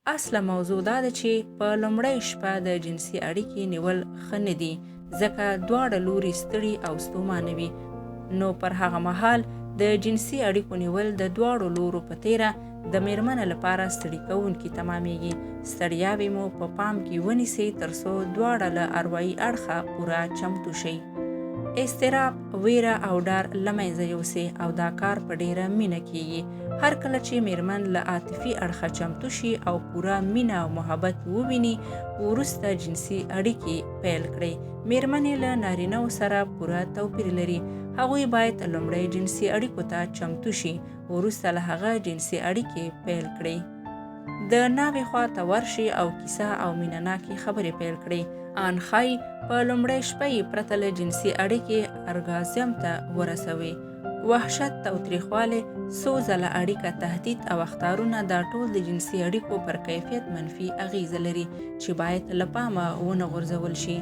اصله موضوع دا ده چې په لومړۍ شپه د جنسي اړیکې نیول ښه نه دي، ځکه دواړه لوري ستړي او ستومانه وي. نو پر هغه مهال د جنسي اړیکو نیول د دواړو لورو په تیره د میرمنې لپاره ستړي کوونکي تمامیږي. ستړیاوې مو په پام کې ونیسئ ترڅو دواړه له اروايي اړخه پوره چمتو شئ. اضطراب، ویره او ډار له منځه یوسئ او دا کار په ډیره مینه کیږي. هر کله چې میرمن له عاطفي اړخه چمتو شي او پوره مینه او محبت وویني، وروسته جنسي اړیکې پیل کړئ. میرمنې له نارینه‌و سره پوره توپیر لري. هغوی باید لومړی جنسي اړیکو ته چمتو شي، وروسته له هغه جنسي اړیکې پیل کړئ. د ناوې خوا ته ورشي او کیسه او مینه ناکې خبرې پیل کړئ. ان ښایي په لومړۍ شپه یې پرته له جنسي اړیکې ارګازم ته ورسوي. وحشت، تاوتریخوالی، څو ځله اړیکه تهدید او اخطارونه دا ټول د جنسي اړیکو پر کیفیت منفي اغیزه لري چې باید له پامه ونه غورځول شي.